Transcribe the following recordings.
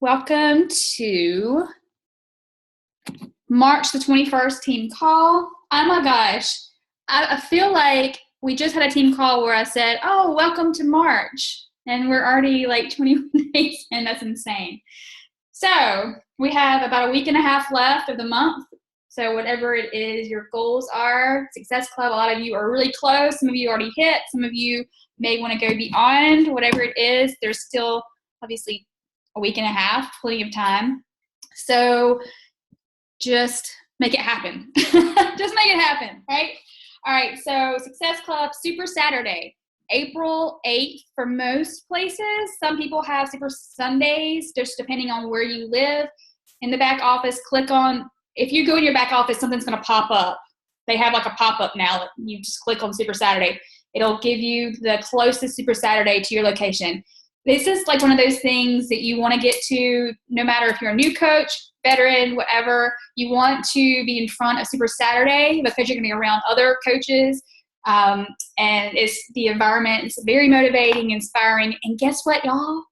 Welcome to March the 21st team call. Oh my gosh, I feel like we just had a team call where I said, oh, welcome to March. And we're already like 21 days in. That's insane. So we have about a week and a half left of the month. So whatever it is your goals are, Success Club, a lot of you are really close. Some of you already hit. Some of you may want to go beyond. Whatever it is, there's still obviously a week and a half, plenty of time. So just make it happen. Just make it happen, right? All right, so Success Club Super Saturday, April 8th for most places. Some people have Super Sundays, just depending on where you live. In the back office, click on, if you go in your back office, something's gonna pop up. They have like a pop-up now. You just click on Super Saturday. It'll give you the closest Super Saturday to your location. This is like one of those things that you want to get to no matter if you're a new coach, veteran, whatever. You want to be in front of Super Saturday because you're going to be around other coaches. And it's the environment. It's very motivating, inspiring. And guess what, y'all?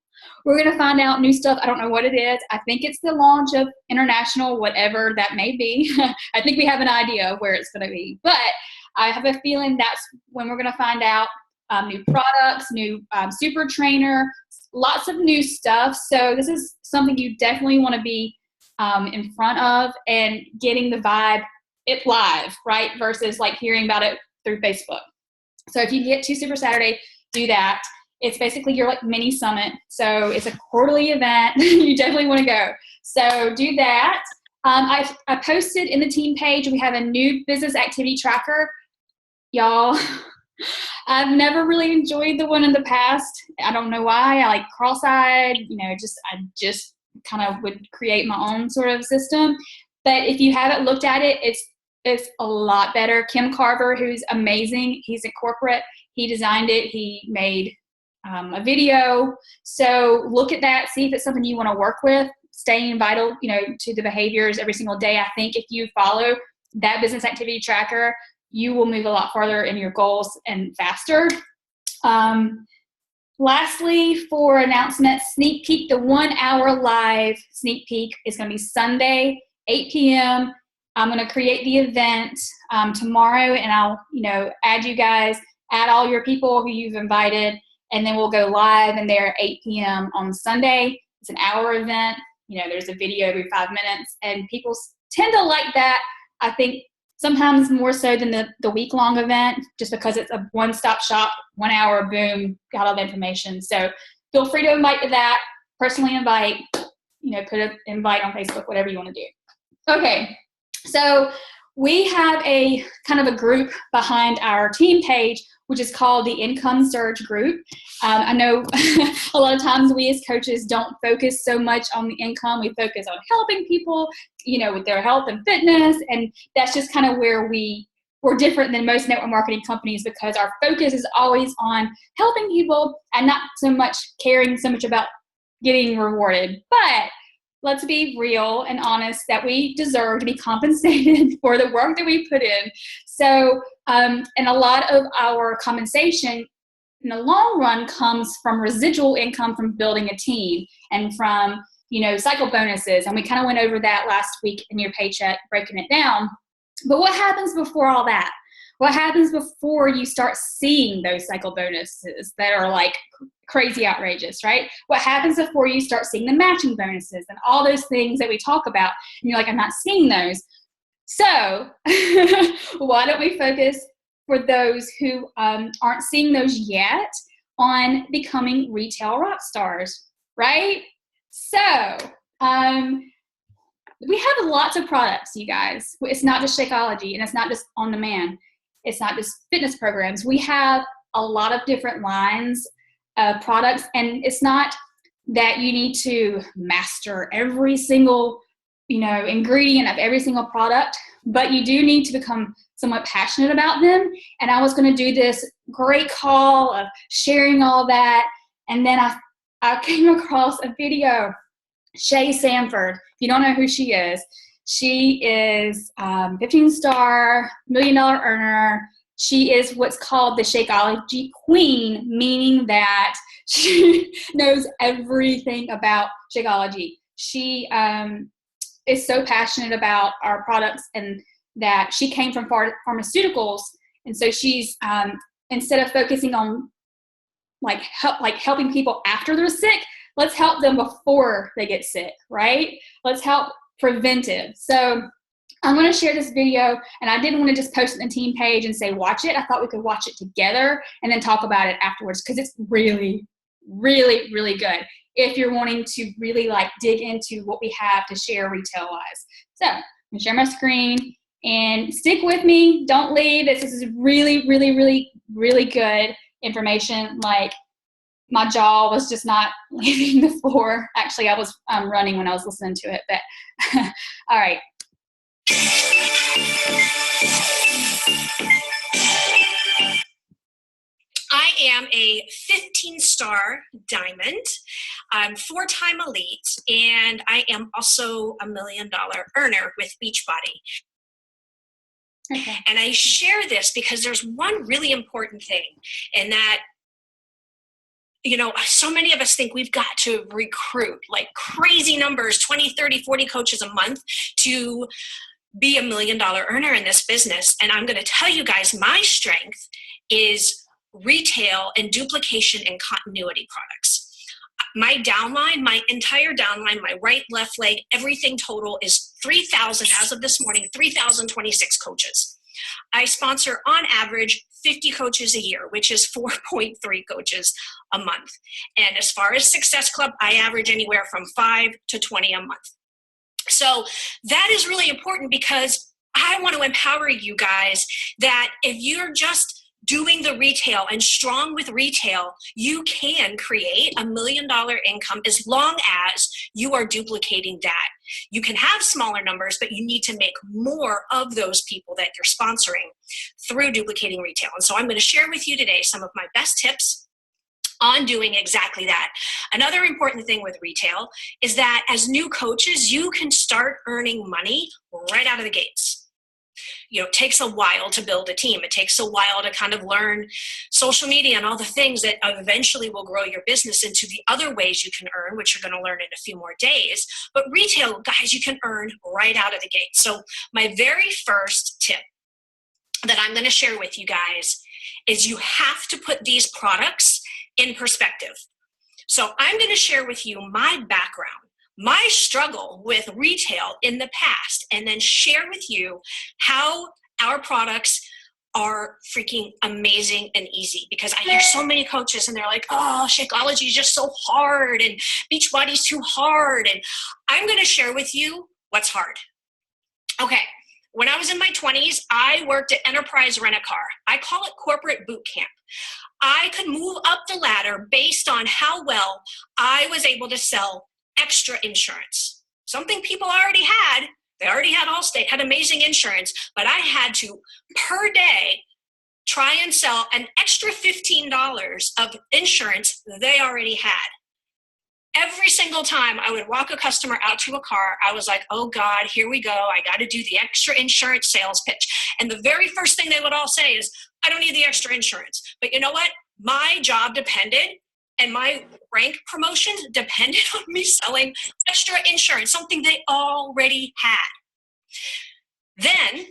We're going to find out new stuff. I don't know what it is. I think it's the launch of international, whatever that may be. I think we have an idea of where it's going to be. But I have a feeling that's when we're going to find out. New products, new super trainer, lots of new stuff. So this is something you definitely want to be in front of and getting the vibe it live, right? Versus like hearing about it through Facebook. So if you get to Super Saturday, do that. It's basically your like mini summit. So it's a quarterly event. You definitely want to go. So do that. I posted in the team page, we have a new business activity tracker. Y'all, I've never really enjoyed the one in the past. I don't know why. I like cross-eyed, I just kind of would create my own sort of system. But if you haven't looked at it, it's a lot better. Kim Carver, who's amazing, he's a corporate. He designed it. He made a video. So look at that. See if it's something you want to work with. Staying vital, to the behaviors every single day. I think if you follow that business activity tracker, you will move a lot farther in your goals and faster. Lastly, for announcements, sneak peek, the 1 hour live sneak peek is going to be Sunday, 8 p.m. I'm going to create the event tomorrow, and I'll, add you guys, add all your people who you've invited, and then we'll go live in there at 8 p.m. on Sunday. It's an hour event. There's a video every 5 minutes, and people tend to like that. I think sometimes more so than the week-long event, just because it's a one-stop shop, 1 hour, boom, got all the information. So feel free to invite to that, personally invite, put an invite on Facebook, whatever you want to do. Okay, so we have a kind of a group behind our team page, which is called the Income Surge Group. I know a lot of times we as coaches don't focus so much on the income. We focus on helping people, with their health and fitness. And that's just kind of where we're different than most network marketing companies, because our focus is always on helping people and not so much caring so much about getting rewarded. But let's be real and honest that we deserve to be compensated for the work that we put in. So, and a lot of our compensation in the long run comes from residual income from building a team and from, cycle bonuses. And we kind of went over that last week in your paycheck, breaking it down. But what happens before all that? What happens before you start seeing those cycle bonuses that are like crazy outrageous, right? What happens before you start seeing the matching bonuses and all those things that we talk about? And you're like, I'm not seeing those. So why don't we focus for those who aren't seeing those yet on becoming retail rock stars, right? So we have lots of products, you guys. It's not just Shakeology, and it's not just on demand. It's not just fitness programs. We have a lot of different lines of products, and it's not that you need to master every single, ingredient of every single product, but you do need to become somewhat passionate about them. And I was going to do this great call of sharing all that, and then I came across a video. Shay Sanford, if you don't know who she is 15-star, $1 million earner. She is what's called the Shakeology Queen, meaning that she knows everything about Shakeology. She is so passionate about our products, and that she came from pharmaceuticals. And so she's, instead of focusing on helping people after they're sick, let's help them before they get sick, right? Let's help preventive. So I'm going to share this video, and I didn't want to just post it on the team page and say, watch it. I thought we could watch it together and then talk about it afterwards, because it's really, really, really good if you're wanting to really dig into what we have to share retail-wise. So I'm going to share my screen, and stick with me. Don't leave. This is really, really, really, really good information. My jaw was just not leaving the floor. Actually, I was running when I was listening to it, but all right. I am a 15-star diamond. I'm 4-time elite, and I am also a $1 million earner with Beachbody. Okay. And I share this because there's one really important thing, and that, so many of us think we've got to recruit crazy numbers, 20, 30, 40 coaches a month to be $1 million earner in this business. And I'm going to tell you guys, my strength is retail and duplication and continuity products. My downline, my entire downline, my right, left leg, everything total is 3,000, as of this morning, 3,026 coaches. I sponsor on average 50 coaches a year, which is 4.3 coaches a month. And as far as Success Club, I average anywhere from 5 to 20 a month. So that is really important, because I want to empower you guys that if you're just doing the retail and strong with retail, you can create $1 million income as long as you are duplicating that. You can have smaller numbers, but you need to make more of those people that you're sponsoring through duplicating retail. And so I'm going to share with you today some of my best tips on doing exactly that. Another important thing with retail is that as new coaches, you can start earning money right out of the gates. It takes a while to build a team. It takes a while to kind of learn social media and all the things that eventually will grow your business into the other ways you can earn, which you're going to learn in a few more days. But retail, guys, you can earn right out of the gate. So my very first tip that I'm going to share with you guys is you have to put these products in perspective. So I'm going to share with you my background, my struggle with retail in the past, and then share with you how our products are freaking amazing and easy. Because I hear so many coaches and they're like, oh, Shakeology is just so hard and Beachbody's too hard. And I'm going to share with you what's hard. Okay. When I was in my 20s, I worked at Enterprise Rent-A-Car. I call it corporate boot camp. I could move up the ladder based on how well I was able to sell extra insurance. Something people already had. They already had Allstate, had amazing insurance, but I had to, per day, try and sell an extra $15 of insurance they already had. Every single time I would walk a customer out to a car, I was like, oh God, here we go. I got to do the extra insurance sales pitch. And the very first thing they would all say is, I don't need the extra insurance. But you know what? My job depended, and my rank promotion depended on me selling extra insurance, something they already had. Then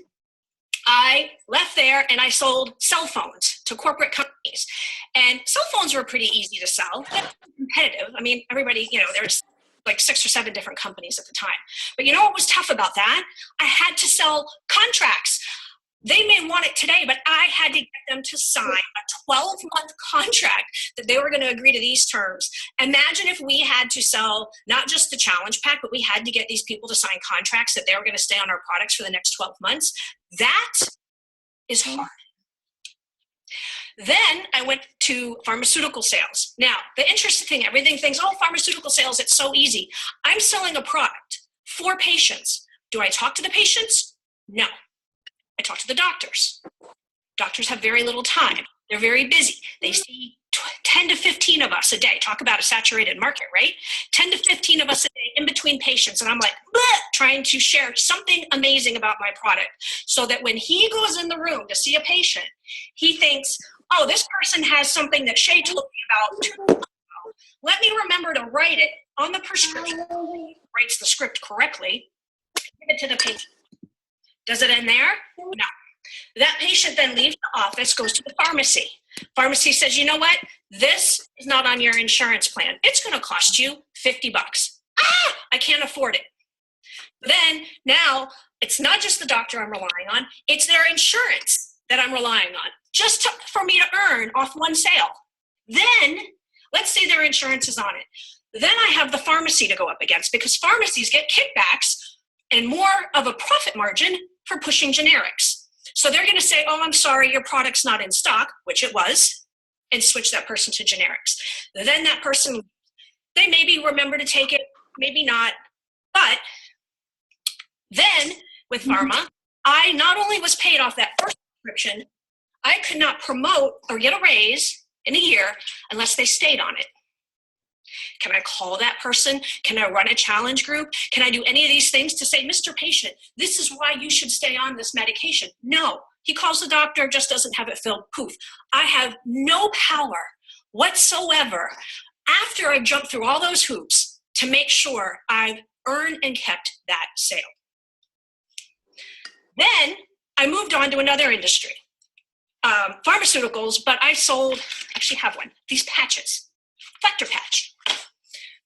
I left there and I sold cell phones to corporate companies. And cell phones were pretty easy to sell, but competitive. I mean, everybody, there's like 6 or 7 different companies at the time. But you know what was tough about that? I had to sell contracts. They may want it today, but I had to get them to sign a 12-month contract that they were going to agree to these terms. Imagine if we had to sell not just the challenge pack, but we had to get these people to sign contracts that they were going to stay on our products for the next 12 months. That is hard. Then I went to pharmaceutical sales. Now, the interesting thing, everything thinks, oh, pharmaceutical sales, it's so easy. I'm selling a product for patients. Do I talk to the patients? No. I talk to the doctors. Doctors have very little time. They're very busy. They see 10 to 15 of us a day. Talk about a saturated market, right? 10 to 15 of us a day in between patients. And I'm like, trying to share something amazing about my product so that when he goes in the room to see a patient, he thinks, oh, this person has something that Shay told me about. Let me remember to write it on the prescription. Writes the script correctly, give it to the patient. Does it end there? No. That patient then leaves the office, goes to the pharmacy. Pharmacy says, you know what? This is not on your insurance plan. It's going to cost you $50. I can't afford it. Then now it's not just the doctor I'm relying on, it's their insurance that I'm relying on just for me to earn off one sale. Then let's say their insurance is on it. Then I have the pharmacy to go up against because pharmacies get kickbacks and more of a profit margin for pushing generics. So they're going to say, oh, I'm sorry, your product's not in stock, which it was, and switch that person to generics. Then that person, they maybe remember to take it, maybe not. But then with pharma, I not only was paid off that first prescription, I could not promote or get a raise in a year unless they stayed on it. Can I call that person? Can I run a challenge group? Can I do any of these things to say, Mr. Patient, this is why you should stay on this medication? No, he calls the doctor, just doesn't have it filled. Poof. I have no power whatsoever after I've jumped through all those hoops to make sure I've earned and kept that sale. Then I moved on to another industry, pharmaceuticals, but I sold, actually have one, these patches, Vector patch.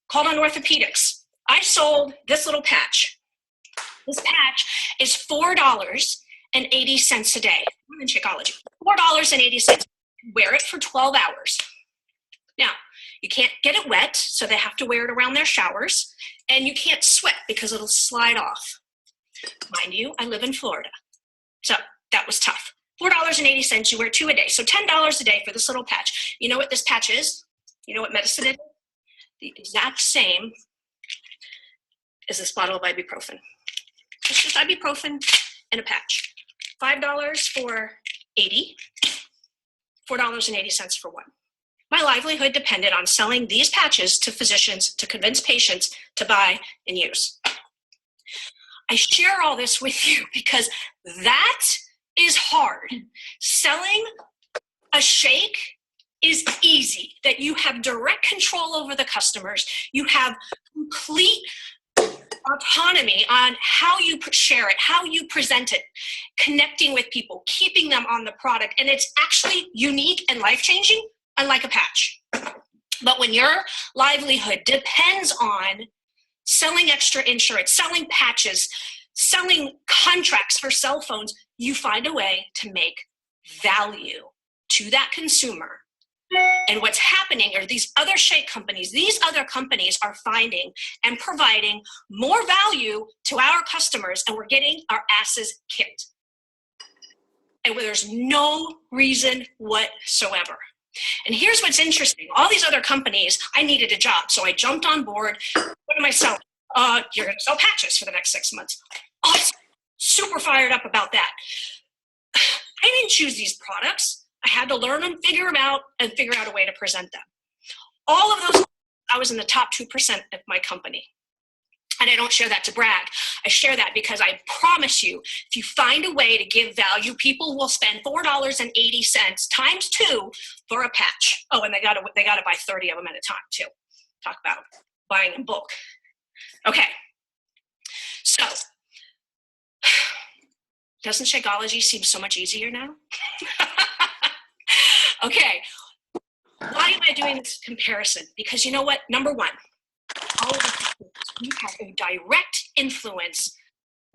Called on orthopedics. I sold this little patch. This patch is $4.80 a day. I'm in Shakeology. $4.80. Wear it for 12 hours. Now, you can't get it wet, so they have to wear it around their showers, and you can't sweat because it'll slide off. Mind you, I live in Florida, so that was tough. $4.80, you wear 2 a day, so $10 a day for this little patch. You know what this patch is? You know what medicine it is? The exact same as this bottle of ibuprofen. It's just ibuprofen and a patch. $5 for 80, $4.80 for one. My livelihood depended on selling these patches to physicians to convince patients to buy and use. I share all this with you because that is hard. Selling a shake is easy, that you have direct control over the customers. You have complete autonomy on how you share it, how you present it, connecting with people, keeping them on the product. And it's actually unique and life-changing, unlike a patch. But when your livelihood depends on selling extra insurance, selling patches, selling contracts for cell phones, you find a way to make value to that consumer. And what's happening are these other shake companies, these other companies are finding and providing more value to our customers, and we're getting our asses kicked. And where there's no reason whatsoever. And here's what's interesting. All these other companies, I needed a job, so I jumped on board. What am I selling? You're going to sell patches for the next 6 months. Awesome. Super fired up about that. I didn't choose these products. I had to learn them, figure them out, and figure out a way to present them. All of those, I was in the top 2% of my company. And I don't share that to brag. I share that because I promise you, if you find a way to give value, people will spend $4.80 times 2 for a patch. Oh, and they got to buy 30 of them at a time too. Talk about buying in bulk. Okay. So, doesn't Shakeology seem so much easier now? Okay, why am I doing this comparison? Because you know what? Number one, all of us, we have a direct influence.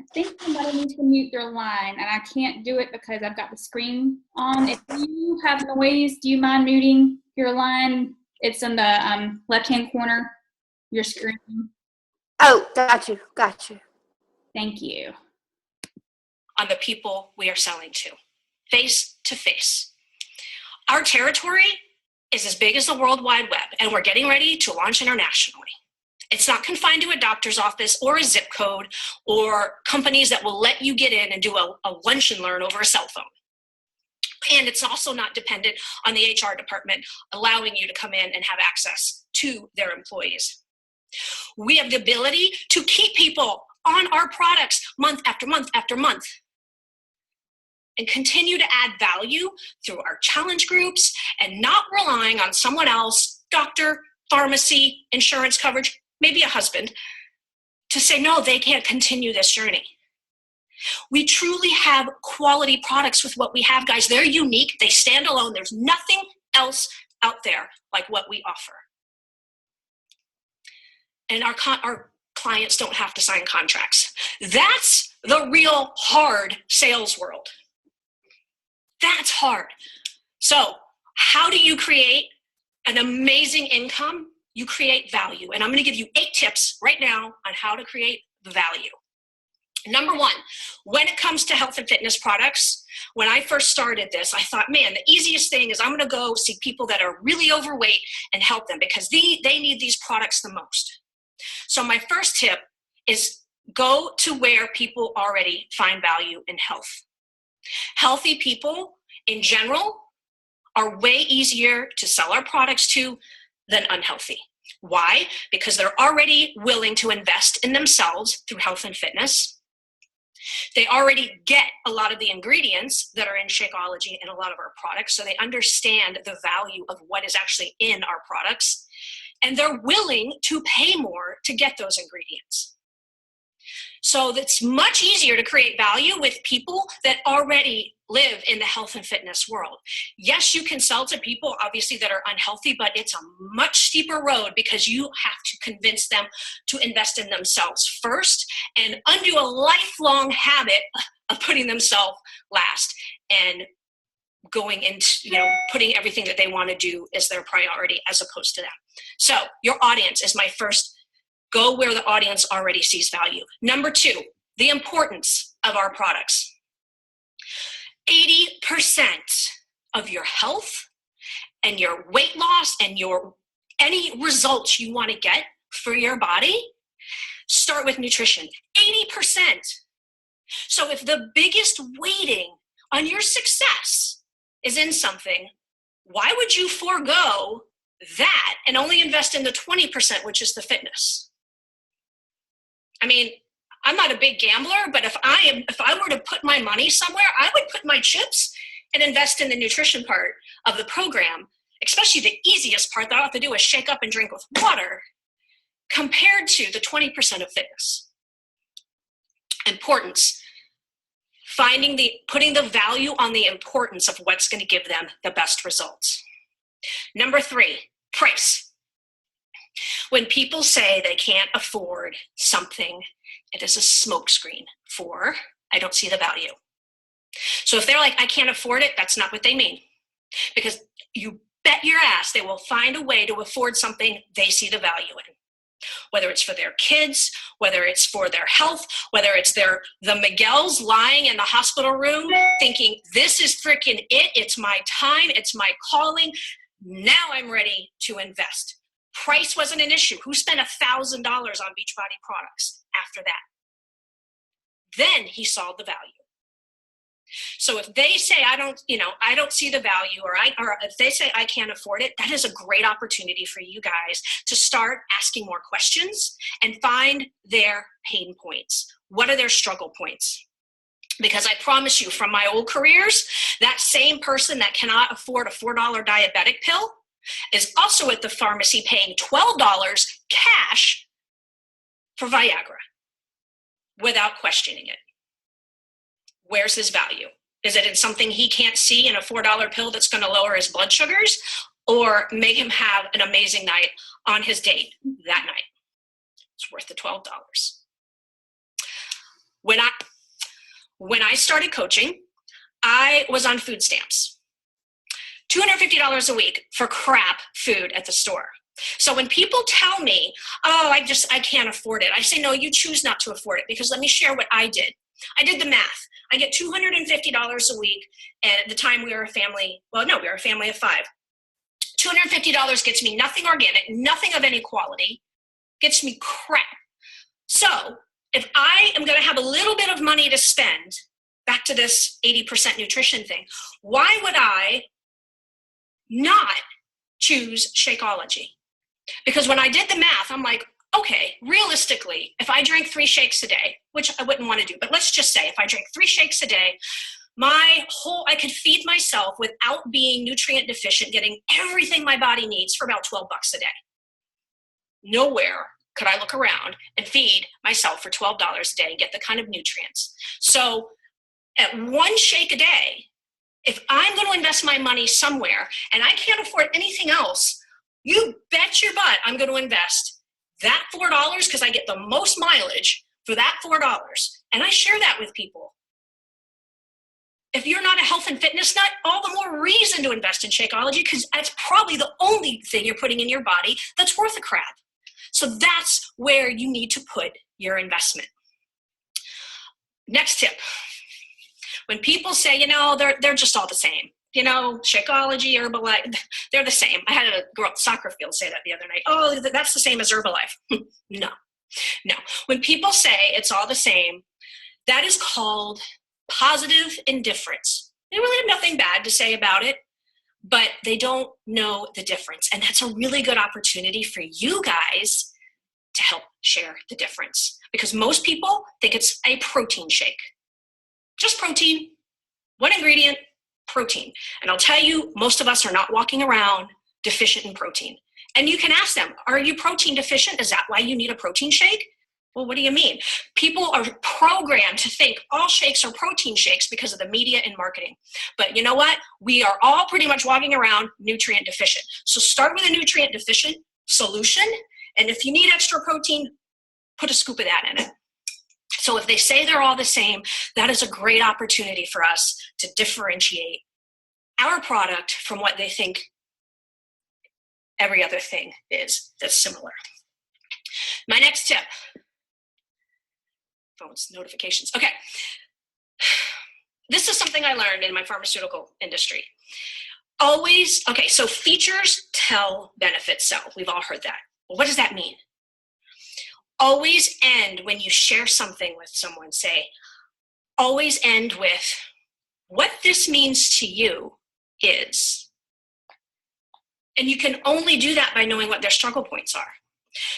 I think somebody needs to mute their line, and I can't do it because I've got the screen on. If you have noise, do you mind muting your line? It's in the left-hand corner, your screen. Oh, got you. Thank you. On the people we are selling to, face to face. Our territory is as big as the World Wide Web, and we're getting ready to launch internationally. It's not confined to a doctor's office or a zip code or companies that will let you get in and do a lunch and learn over a cell phone. And it's also not dependent on the HR department allowing you to come in and have access to their employees. We have the ability to keep people on our products month after month after month. And continue to add value through our challenge groups and not relying on someone else, doctor, pharmacy, insurance coverage, maybe a husband, to say, no, they can't continue this journey. We truly have quality products with what we have, guys. They're unique. They stand alone. There's nothing else out there like what we offer. And our clients don't have to sign contracts. That's the real hard sales world. That's hard. So how do you create an amazing income? You create value. And I'm going to give you 8 tips right now on how to create value. Number 1, when it comes to health and fitness products, when I first started this, I thought, man, the easiest thing is I'm going to go see people that are really overweight and help them because they need these products the most. So my first tip is go to where people already find value in health. Healthy people in general are way easier to sell our products to than unhealthy. Why? Because they're already willing to invest in themselves through health and fitness. They already get a lot of the ingredients that are in Shakeology and a lot of our products, so they understand the value of what is actually in our products, and they're willing to pay more to get those ingredients. So it's much easier to create value with people that already live in the health and fitness world. Yes, you can sell to people, obviously, that are unhealthy, but it's a much steeper road because you have to convince them to invest in themselves first and undo a lifelong habit of putting themselves last and going into, putting everything that they want to do as their priority as opposed to that. So your audience is my first. Go where the audience already sees value. Number 2, the importance of our products. 80% of your health and your weight loss and any results you want to get for your body start with nutrition. 80%. So if the biggest weighting on your success is in something, why would you forego that and only invest in the 20%, which is the fitness? I mean, I'm not a big gambler, but if I were to put my money somewhere, I would put my chips and invest in the nutrition part of the program, especially the easiest part that I have to do is shake up and drink with water, compared to the 20% of fitness. Importance. Putting the value on the importance of what's going to give them the best results. Number 3, price. When people say they can't afford something, it is a smokescreen for, I don't see the value. So if they're like, I can't afford it, that's not what they mean. Because you bet your ass they will find a way to afford something they see the value in. Whether it's for their kids, whether it's for their health, whether it's the Miguels lying in the hospital room thinking, this is freaking it, it's my time, it's my calling, now I'm ready to invest. Price wasn't an issue. Who spent $1,000 on Beachbody products after that? Then he saw the value. So if they say, I don't see the value, or if they say I can't afford it, that is a great opportunity for you guys to start asking more questions and find their pain points. What are their struggle points? Because I promise you, from my old careers, that same person that cannot afford a $4 diabetic pill is also at the pharmacy paying $12 cash for Viagra without questioning it. Where's his value? Is it in something he can't see in a $4 pill that's going to lower his blood sugars or make him have an amazing night on his date that night? It's worth the $12. When I started coaching, I was on food stamps. $250 a week for crap food at the store. So when people tell me, oh, I can't afford it, I say, no, you choose not to afford it, because let me share what I did. I did the math. I get $250 a week, and at the time we were a family, we were a family of 5. $250 gets me nothing organic, nothing of any quality, gets me crap. So if I am going to have a little bit of money to spend, back to this 80% nutrition thing, why would I not choose Shakeology? Because when I did the math, I'm like, okay, realistically, if I drank 3 shakes a day, which I wouldn't want to do, but let's just say if I drank 3 shakes a day, I could feed myself without being nutrient deficient, getting everything my body needs for about $12 a day. Nowhere could I look around and feed myself for $12 a day and get the kind of nutrients. So at 1 shake a day, if I'm going to invest my money somewhere and I can't afford anything else, you bet your butt I'm going to invest that $4 because I get the most mileage for that $4. And I share that with people. If you're not a health and fitness nut, all the more reason to invest in Shakeology because that's probably the only thing you're putting in your body that's worth a crap. So that's where you need to put your investment. Next tip. When people say, they're just all the same. Shakeology, Herbalife, they're the same. I had a girl at the soccer field say that the other night. Oh, that's the same as Herbalife. No. When people say it's all the same, that is called positive indifference. They really have nothing bad to say about it, but they don't know the difference. And that's a really good opportunity for you guys to help share the difference because most people think it's a protein shake. Just protein, 1 ingredient, protein. And I'll tell you, most of us are not walking around deficient in protein. And you can ask them, are you protein deficient? Is that why you need a protein shake? Well, what do you mean? People are programmed to think all shakes are protein shakes because of the media and marketing. But you know what? We are all pretty much walking around nutrient deficient. So start with a nutrient deficient solution. And if you need extra protein, put a scoop of that in it. So if they say they're all the same, that is a great opportunity for us to differentiate our product from what they think every other thing is that's similar. My next tip. Phones, notifications. Okay. This is something I learned in my pharmaceutical industry. So features tell, benefits sell. We've all heard that. Well, what does that mean? Always end when you share something with someone, always end with, what this means to you is. And you can only do that by knowing what their struggle points are.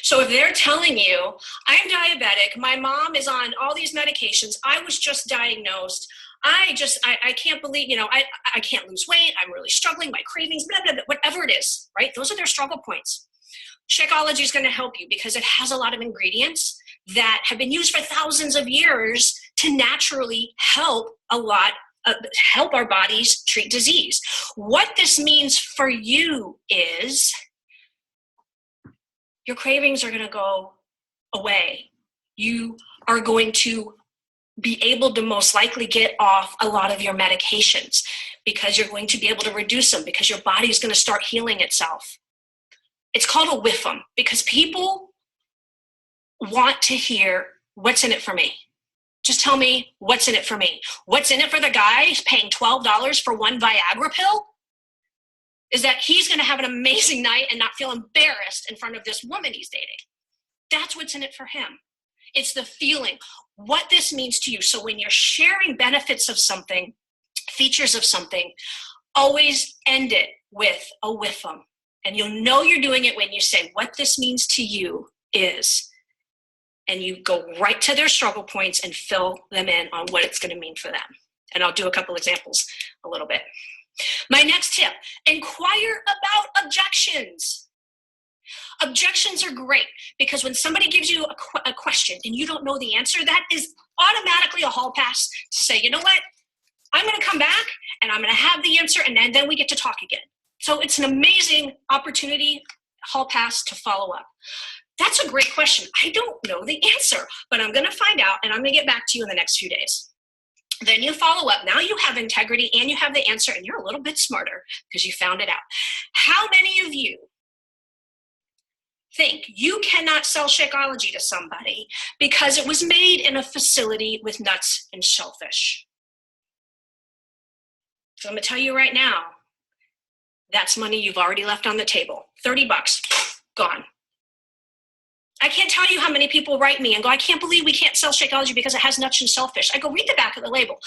So if they're telling you, I'm diabetic, my mom is on all these medications, I was just diagnosed, I can't believe, I can't lose weight, I'm really struggling, my cravings, blah, blah, blah, whatever it is, right? Those are their struggle points. Shakeology is going to help you because it has a lot of ingredients that have been used for thousands of years to naturally help our bodies treat disease. What this means for you is your cravings are going to go away. You are going to be able to most likely get off a lot of your medications because you're going to be able to reduce them because your body is going to start healing itself. It's called a WIFM because people want to hear, what's in it for me? Just tell me what's in it for me. What's in it for the guy paying $12 for 1 Viagra pill? Is that he's going to have an amazing night and not feel embarrassed in front of this woman he's dating. That's what's in it for him. It's the feeling, what this means to you. So when you're sharing benefits of something, features of something, always end it with a WIFM. And you'll know you're doing it when you say, what this means to you is, and you go right to their struggle points and fill them in on what it's going to mean for them. And I'll do a couple examples a little bit. My next tip, inquire about objections. Objections are great because when somebody gives you a question and you don't know the answer, that is automatically a hall pass to say, you know what, I'm going to come back and I'm going to have the answer and then we get to talk again. So it's an amazing opportunity, hall pass, to follow up. That's a great question. I don't know the answer, but I'm going to find out and I'm going to get back to you in the next few days. Then you follow up. Now you have integrity and you have the answer and you're a little bit smarter because you found it out. How many of you think you cannot sell Shakeology to somebody because it was made in a facility with nuts and shellfish? So I'm going to tell you right now, that's money you've already left on the table. $30, gone. I can't tell you how many people write me and go, I can't believe we can't sell Shakeology because it has nuts and shellfish. I go, read the back of the label.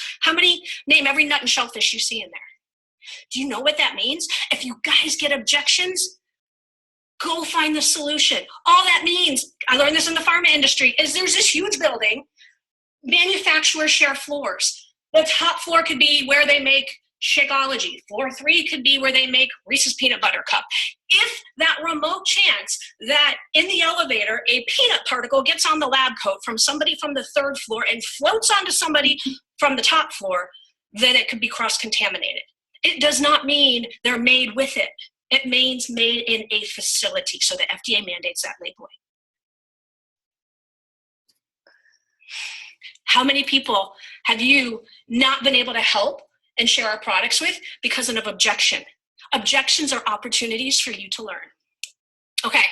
Name every nut and shellfish you see in there. Do you know what that means? If you guys get objections, Go find the solution. All that means, I learned this in the pharma industry, is there's this huge building, manufacturers share floors. The top floor could be where they make Shakeology. Floor 3 could be where they make Reese's Peanut Butter Cup. If that remote chance that in the elevator, a peanut particle gets on the lab coat from somebody from the 3rd floor and floats onto somebody from the top floor, then it could be cross-contaminated. It does not mean they're made with it. It means made in a facility. So the FDA mandates that labeling. How many people have you not been able to help and share our products with because of objection? Objections are opportunities for you to learn. Okay.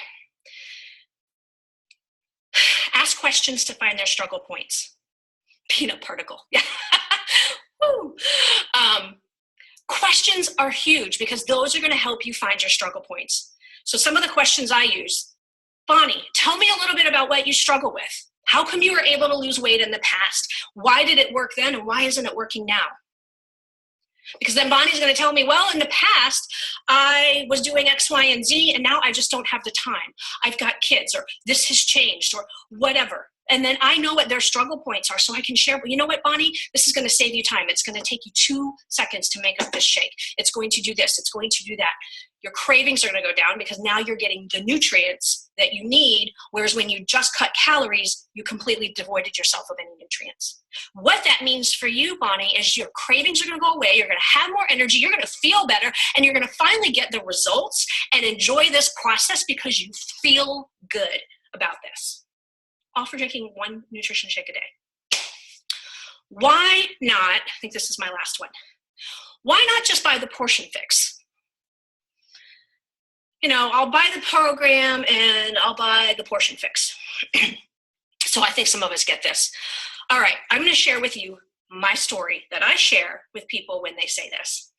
Ask questions to find their struggle points. Peanut particle. Yeah. Questions are huge because those are going to help you find your struggle points. So some of the questions I use, Bonnie, tell me a little bit about what you struggle with. How come you were able to lose weight in the past? Why did it work then and why isn't it working now? Because then Bonnie's going to tell me, well, in the past, I was doing X, Y, and Z, and now I just don't have the time. I've got kids, or this has changed, or whatever. And then I know what their struggle points are, so I can share, well, you know what, Bonnie? This is going to save you time. It's going to take you 2 seconds to make up this shake. It's going to do this. It's going to do that. Your cravings are going to go down because now you're getting the nutrients that you need, whereas when you just cut calories, you completely devoided yourself of any nutrients. What that means for you, Bonnie, is your cravings are going to go away. You're going to have more energy. You're going to feel better, and you're going to finally get the results and enjoy this process because you feel good about this. All for drinking 1 nutrition shake a day. Why not, I think this is my last one, why not just buy the portion fix? You know, I'll buy the program and I'll buy the portion fix. So I think some of us get this. All right, I'm going to share with you my story that I share with people when they say this.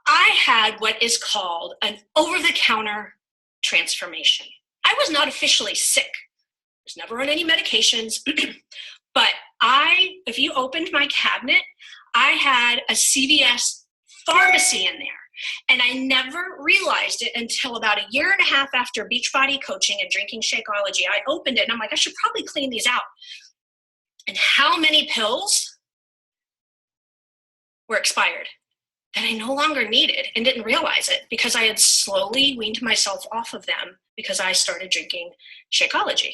I had what is called an over-the-counter transformation. I was not officially sick. I was never on any medications, but if you opened my cabinet, I had a CVS pharmacy in there. And I never realized it until about 1.5 years after Beachbody coaching and drinking Shakeology. I opened it and I'm like, I should probably clean these out. And how many pills were expired that I no longer needed and didn't realize it because I had slowly weaned myself off of them because I started drinking Shakeology.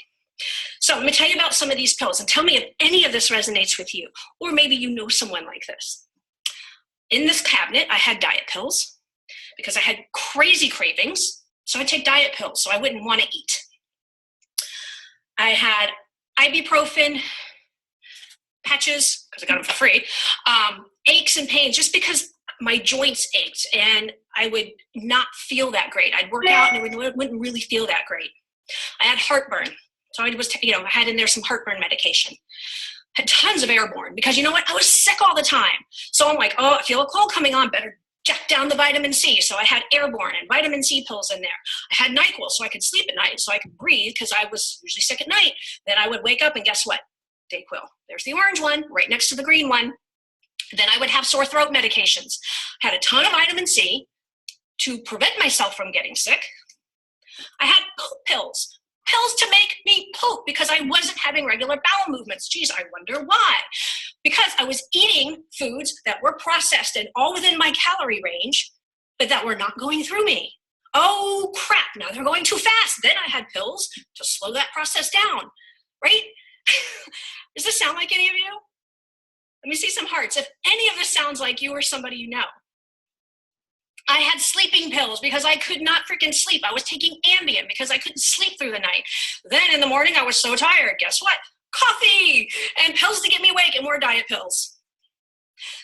So let me tell you about some of these pills and tell me if any of this resonates with you, or maybe you know someone like this. In this cabinet, I had diet pills because I had crazy cravings. So I'd take diet pills so I wouldn't want to eat. I had ibuprofen patches because I got them for free, aches and pains just because my joints ached and I would not feel that great. I'd work out and I wouldn't really feel that great. I had heartburn. So I had in there some heartburn medication. Had tons of Airborne because you know what? I was sick all the time. So I'm like, oh, I feel a cold coming on. Better jack down the vitamin C. So I had Airborne and vitamin C pills in there. I had NyQuil so I could sleep at night, so I could breathe because I was usually sick at night. Then I would wake up and guess what? DayQuil. There's the orange one right next to the green one. Then I would have sore throat medications. I had a ton of vitamin C to prevent myself from getting sick. I had poop pills. Pills to make me poop because I wasn't having regular bowel movements. Geez, I wonder why. Because I was eating foods that were processed and all within my calorie range, but that were not going through me. Oh, crap, now they're going too fast. Then I had pills to slow that process down, right? Does this sound like any of you? Let me see some hearts. If any of this sounds like you or somebody you know. I had sleeping pills because I could not freaking sleep. I was taking Ambien because I couldn't sleep through the night. Then in the morning, I was so tired. Guess what? Coffee and pills to get me awake and more diet pills.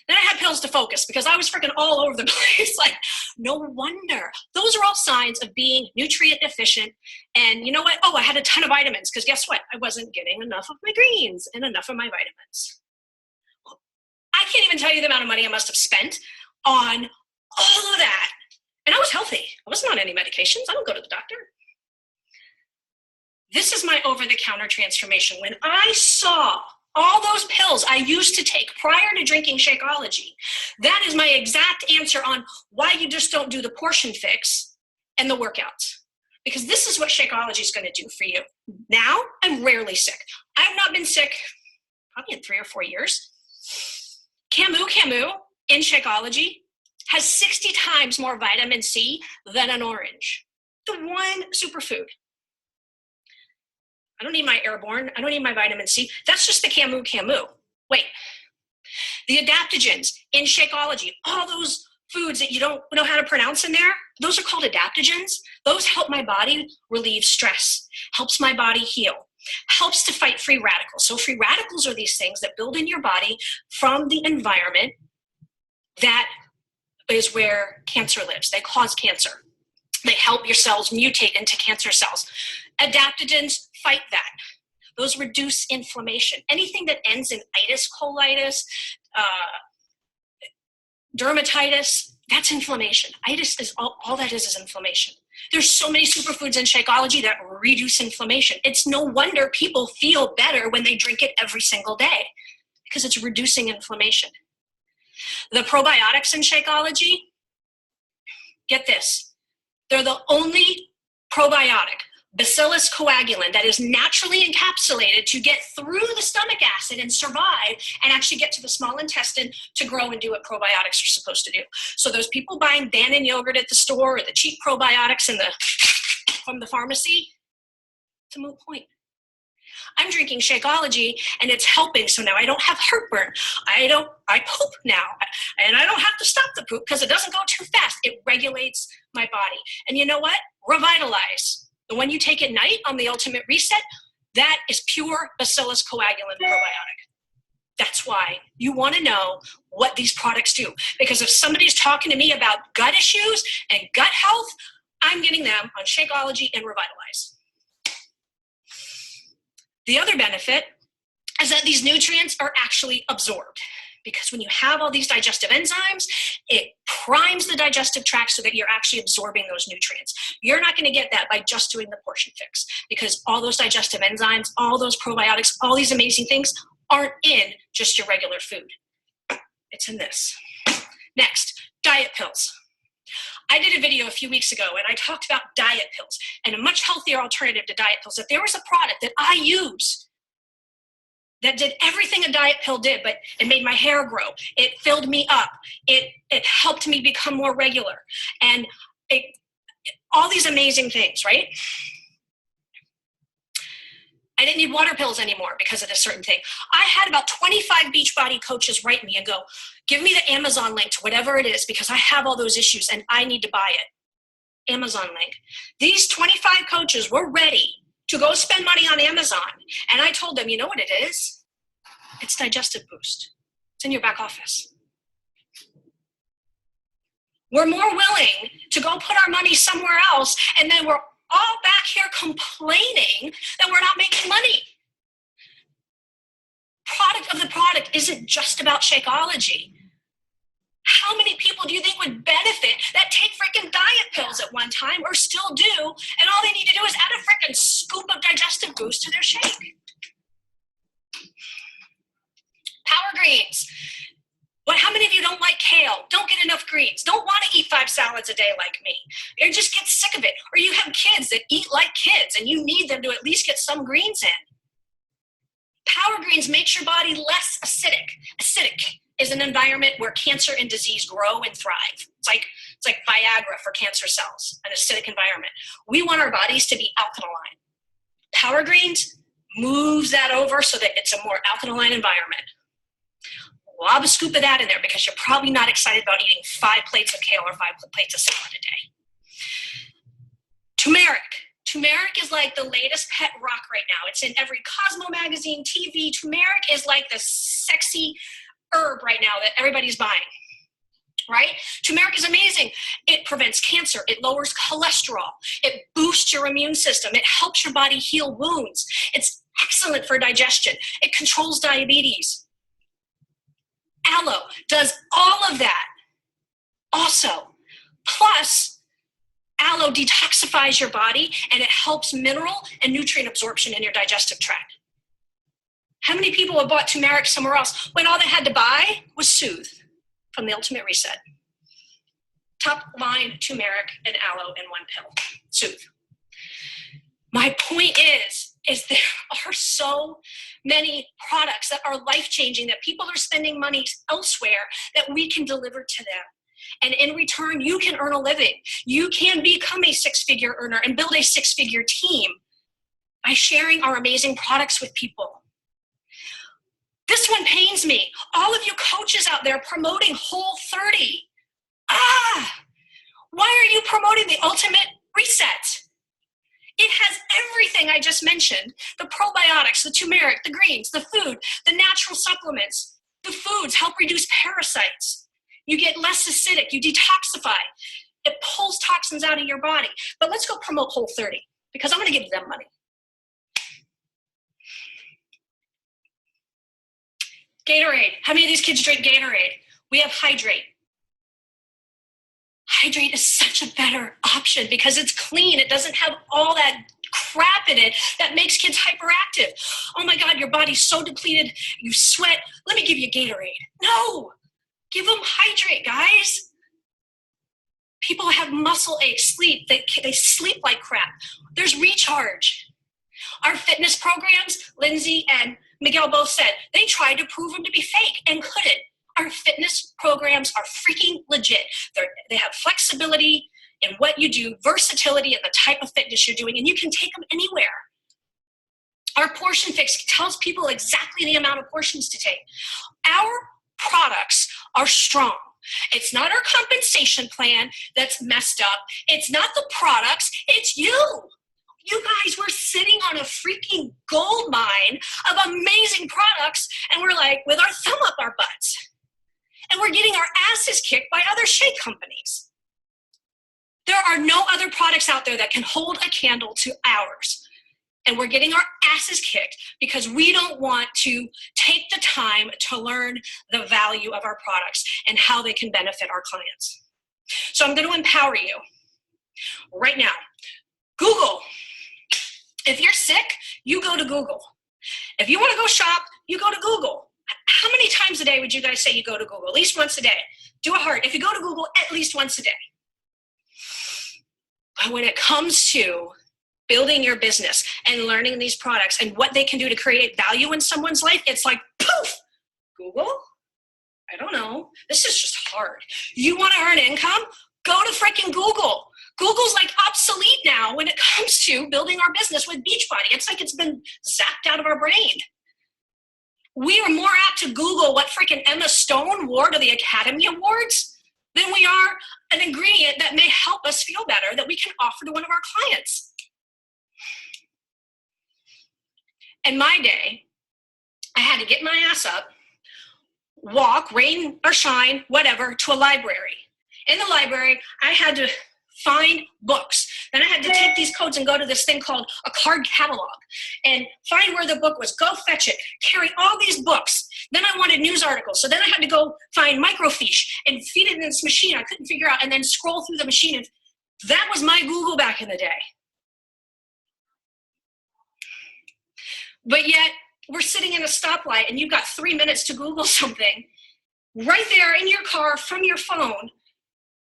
Then I had pills to focus because I was freaking all over the place. Like, no wonder. Those are all signs of being nutrient deficient. And you know what? Oh, I had a ton of vitamins because guess what? I wasn't getting enough of my greens and enough of my vitamins. I can't even tell you the amount of money I must have spent on all of that. And I was healthy. I wasn't on any medications. I don't go to the doctor. This is my over-the-counter transformation. When I saw all those pills I used to take prior to drinking Shakeology, that is my exact answer on why you just don't do the portion fix and the workouts. because this is what Shakeology is going to do for you. Now, I'm rarely sick. I've not been sick probably in 3 or 4 years. Camu in Shakeology has 60 times more vitamin C than an orange. The one superfood. I don't need my Airborne. I don't need my vitamin C. That's just the Camu. Wait. The adaptogens in Shakeology, all those foods that you don't know how to pronounce in there, those are called adaptogens. Those help my body relieve stress, helps my body heal, helps to fight free radicals. So free radicals are these things that build in your body from the environment that is where cancer lives. They cause cancer. They help your cells mutate into cancer cells. Adaptogens fight that. Those reduce inflammation. Anything that ends in itis, colitis, dermatitis, that's inflammation. Itis is all that is inflammation. There's so many superfoods in Shakeology that reduce inflammation. It's no wonder people feel better when they drink it every single day because it's reducing inflammation. The probiotics in Shakeology, get this, they're the only probiotic, Bacillus coagulans, that is naturally encapsulated to get through the stomach acid and survive and actually get to the small intestine to grow and do what probiotics are supposed to do. So those people buying Dannon yogurt at the store or the cheap probiotics from the pharmacy, it's a moot point. I'm drinking Shakeology and it's helping. So now I don't have heartburn. I poop now. And I don't have to stop the poop because it doesn't go too fast. It regulates my body. And you know what? Revitalize. The one you take at night on the Ultimate Reset, that is pure Bacillus coagulant probiotic. That's why you want to know what these products do. Because if somebody's talking to me about gut issues and gut health, I'm getting them on Shakeology and Revitalize. The other benefit is that these nutrients are actually absorbed. Because when you have all these digestive enzymes, it primes the digestive tract so that you're actually absorbing those nutrients. You're not going to get that by just doing the portion fix because all those digestive enzymes, all those probiotics, all these amazing things aren't in just your regular food. It's in this. Next, diet pills. I did a video a few weeks ago and I talked about diet pills and a much healthier alternative to diet pills. If there was a product that I use that did everything a diet pill did, but it made my hair grow. It filled me up. It helped me become more regular. And all these amazing things, right? I didn't need water pills anymore because of this certain thing. I had about 25 Beachbody coaches write me and go, give me the Amazon link to whatever it is because I have all those issues and I need to buy it. Amazon link. These 25 coaches were ready to go spend money on Amazon. And I told them, you know what it is? It's Digestive Boost. It's in your back office. We're more willing to go put our money somewhere else, and then we're all back here complaining that we're not making money. Product of the product isn't just about Shakeology. How many people do you think would benefit that take freaking diet pills at one time or still do, and all they need to do is add a freaking scoop of Digestive Boost to their shake? Power greens. How many of you don't like kale? Don't get enough greens. Don't want to eat 5 salads a day like me. Or just get sick of it. Or you have kids that eat like kids and you need them to at least get some greens in. Power greens makes your body less acidic. Acidic is an environment where cancer and disease grow and thrive. It's like Viagra for cancer cells, an acidic environment. We want our bodies to be alkaline. Power greens moves that over so that it's a more alkaline environment. Lob a scoop of that in there because you're probably not excited about eating 5 plates of kale or 5 plates of salad a day. Turmeric. Turmeric is like the latest pet rock right now. It's in every Cosmo magazine, TV. Turmeric is like the sexy herb right now that everybody's buying, right? Turmeric is amazing. It prevents cancer. It lowers cholesterol. It boosts your immune system. It helps your body heal wounds. It's excellent for digestion. It controls diabetes. Aloe does all of that also. Plus, aloe detoxifies your body and it helps mineral and nutrient absorption in your digestive tract. How many people have bought turmeric somewhere else when all they had to buy was Soothe from the Ultimate Reset? Top line, turmeric and aloe in one pill. Soothe. My point is there are so many products that are life-changing that people are spending money elsewhere that we can deliver to them. And in return, you can earn a living. You can become a six-figure earner and build a six-figure team by sharing our amazing products with people. This one pains me. All of you coaches out there promoting Whole30. Why are you promoting the Ultimate Reset? It has everything I just mentioned. The probiotics, the turmeric, the greens, the food, the natural supplements. The foods help reduce parasites. You get less acidic, you detoxify. It pulls toxins out of your body. But let's go promote Whole30 because I'm gonna give them money. Gatorade. How many of these kids drink Gatorade? We have Hydrate. Hydrate is such a better option because it's clean. It doesn't have all that crap in it that makes kids hyperactive. Oh my God, your body's so depleted, you sweat. Let me give you Gatorade. No, give them Hydrate, guys. People have muscle aches, sleep. They sleep like crap. There's Recharge. Our fitness programs, Lindsay and Miguel both said, they tried to prove them to be fake and couldn't. Our fitness programs are freaking legit. They have flexibility in what you do, versatility in the type of fitness you're doing, and you can take them anywhere. Our Portion Fix tells people exactly the amount of portions to take. Our products are strong. It's not our compensation plan that's messed up. It's not the products, it's you. You guys, we're sitting on a freaking gold mine of amazing products, and we're like, with our thumb up our butts. And we're getting our asses kicked by other shake companies. There are no other products out there that can hold a candle to ours. And we're getting our asses kicked because we don't want to take the time to learn the value of our products and how they can benefit our clients. So I'm going to empower you right now. Google. If you're sick, you go to Google. If you want to go shop, you go to Google. How many times a day would you guys say you go to Google? At least once a day. Do a heart. If you go to Google at least once a day. But when it comes to building your business and learning these products and what they can do to create value in someone's life, it's like, poof, Google? I don't know. This is just hard. You want to earn income? Go to freaking Google. Google's like obsolete now when it comes to building our business with Beachbody. It's like it's been zapped out of our brain. We are more apt to Google what freaking Emma Stone wore to the Academy Awards than we are an ingredient that may help us feel better that we can offer to one of our clients. In my day, I had to get my ass up, walk, rain or shine, whatever, to a library. In the library, I had to find books. Then I had to take these codes and go to this thing called a card catalog and find where the book was, go fetch it, carry all these books. Then I wanted news articles. So then I had to go find microfiche and feed it in this machine I couldn't figure out and then scroll through the machine. And that was my Google back in the day. But yet we're sitting in a stoplight and you've got 3 minutes to Google something right there in your car from your phone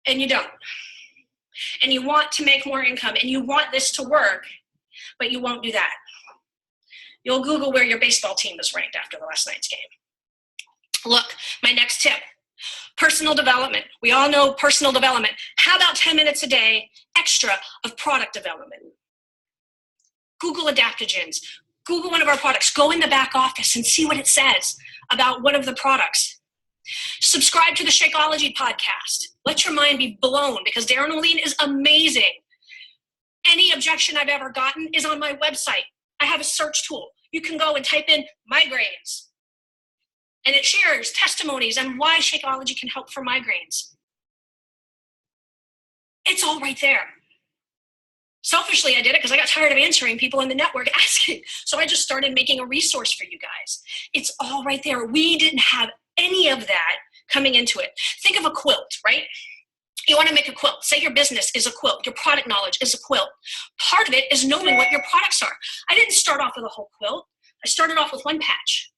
and you don't. And you want to make more income and you want this to work, but you won't do that. You'll Google where your baseball team was ranked after the last night's game. Look, my next tip, personal development. We all know personal development. How about 10 minutes a day extra of product development? Google adaptogens. Google one of our products. Go in the back office and see what it says about one of the products. Subscribe to the Shakeology podcast. Let your mind be blown because Darren Oline is amazing. Any objection I've ever gotten is on my website. I have a search tool. You can go and type in migraines. And it shares testimonies on why Shakeology can help for migraines. It's all right there. Selfishly, I did it because I got tired of answering people in the network asking. So I just started making a resource for you guys. It's all right there. We didn't have any of that coming into it. Think of a quilt, right? You want to make a quilt. Say your business is a quilt. Your product knowledge is a quilt. Part of it is knowing what your products are. I didn't start off with a whole quilt. I started off with one patch.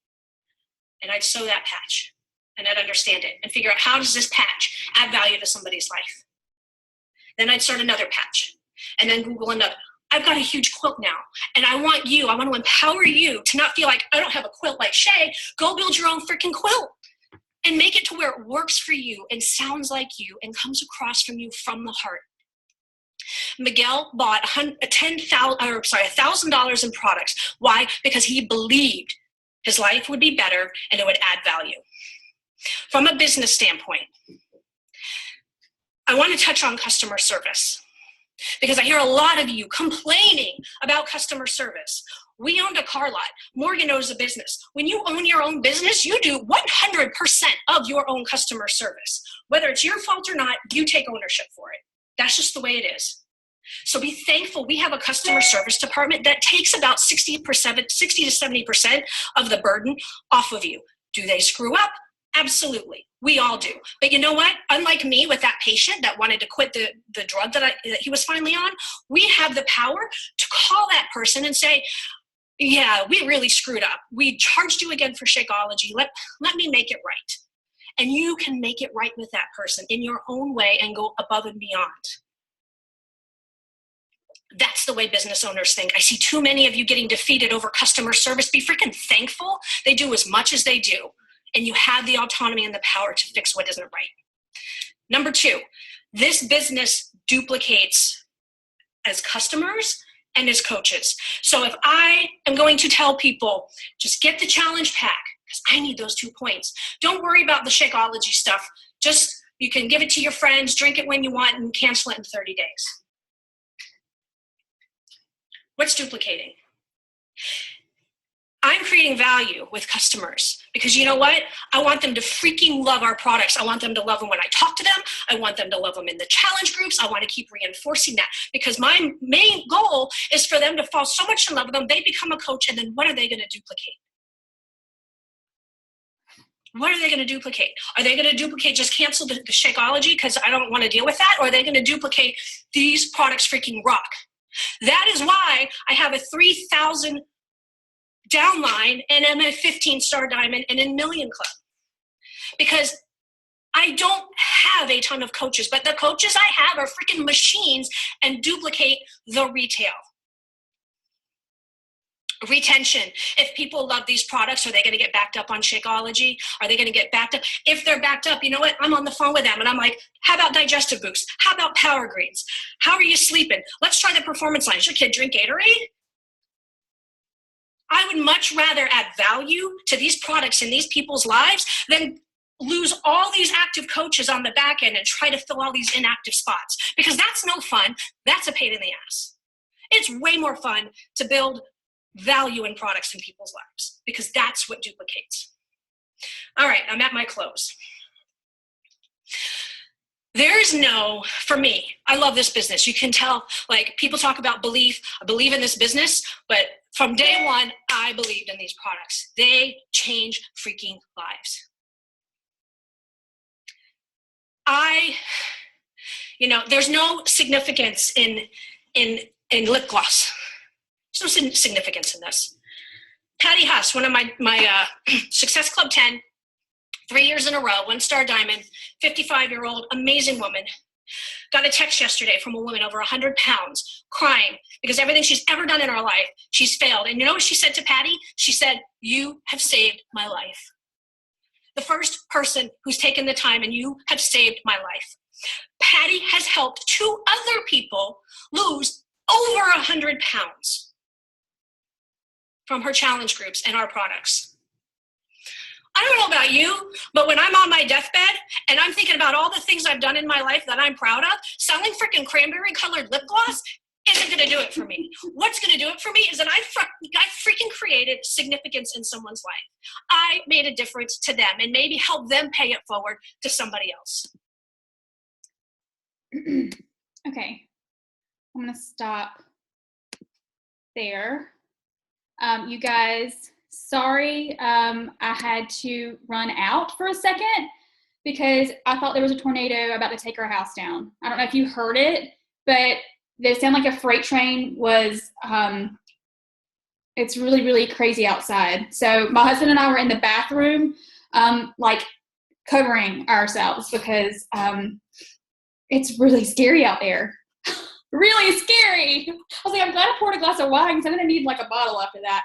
And I'd sew that patch. And I'd understand it and figure out how does this patch add value to somebody's life. Then I'd start another patch. And then Google another. I've got a huge quilt now, and I want to empower you to not feel like I don't have a quilt like Shay. Go build your own freaking quilt and make it to where it works for you and sounds like you and comes across from you from the heart. Miguel bought $1,000 in products. Why? Because he believed his life would be better and it would add value. From a business standpoint, I want to touch on customer service because I hear a lot of you complaining about customer service. We owned a car lot. Morgan owns a business. When you own your own business, you do 100% of your own customer service. Whether it's your fault or not, you take ownership for it. That's just the way it is. So be thankful we have a customer service department that takes about 60 to 70% of the burden off of you. Do they screw up? Absolutely. We all do. But you know what? Unlike me with that patient that wanted to quit the drug that he was finally on, we have the power to call that person and say, yeah, we really screwed up. We charged you again for Shakeology. Let me make it right. And you can make it right with that person in your own way and go above and beyond. That's the way business owners think. I see too many of you getting defeated over customer service. Be freaking thankful they do as much as they do. And you have the autonomy and the power to fix what isn't right. Number 2, this business duplicates as customers and as coaches. So if I am going to tell people, just get the challenge pack, because I need those 2 points. Don't worry about the Shakeology stuff. Just, you can give it to your friends, drink it when you want, and cancel it in 30 days. What's duplicating? I'm creating value with customers because you know what? I want them to freaking love our products. I want them to love them when I talk to them. I want them to love them in the challenge groups. I want to keep reinforcing that because my main goal is for them to fall so much in love with them, they become a coach, and then what are they going to duplicate? What are they going to duplicate? Are they going to duplicate just cancel the Shakeology because I don't want to deal with that? Or are they going to duplicate these products freaking rock? That is why I have a 3,000 downline and I'm a 15-star diamond and in Million Club. Because I don't have a ton of coaches, but the coaches I have are freaking machines and duplicate the retail. Retention. If people love these products, are they going to get backed up on Shakeology? Are they going to get backed up? If they're backed up, you know what? I'm on the phone with them and I'm like, how about Digestive Boost? How about Power Greens? How are you sleeping? Let's try the performance line. Does your kid drink Gatorade? I would much rather add value to these products in these people's lives than lose all these active coaches on the back end and try to fill all these inactive spots, because that's no fun. That's a pain in the ass. It's way more fun to build value in products in people's lives because that's what duplicates. All right, I'm at my close. There's no, for me, I love this business. You can tell, like, people talk about belief. I believe in this business, but from day one, I believed in these products. They change freaking lives. There's no significance in lip gloss. There's no significance in this. Patty Huss, one of my Success Club 10, 3 years in a row, 1-star diamond, 55-year-old, amazing woman, got a text yesterday from a woman over 100 pounds crying because everything she's ever done in her life, she's failed. And you know what she said to Patty? She said, "You have saved my life." The first person who's taken the time, and you have saved my life. Patty has helped 2 other people lose over 100 pounds from her challenge groups and our products. I don't know about you, but when I'm on my deathbed and I'm thinking about all the things I've done in my life that I'm proud of, selling freaking cranberry colored lip gloss isn't going to do it for me. What's going to do it for me is that I freaking created significance in someone's life. I made a difference to them and maybe help them pay it forward to somebody else. Okay, I'm going to stop there. You guys, sorry, I had to run out for a second because I thought there was a tornado about to take our house down. I don't know if you heard it, but it sounded like a freight train was, it's really, really crazy outside. So my husband and I were in the bathroom, like covering ourselves because it's really scary out there. really scary. I was like, I'm glad I poured a glass of wine because I'm going to need like a bottle after that.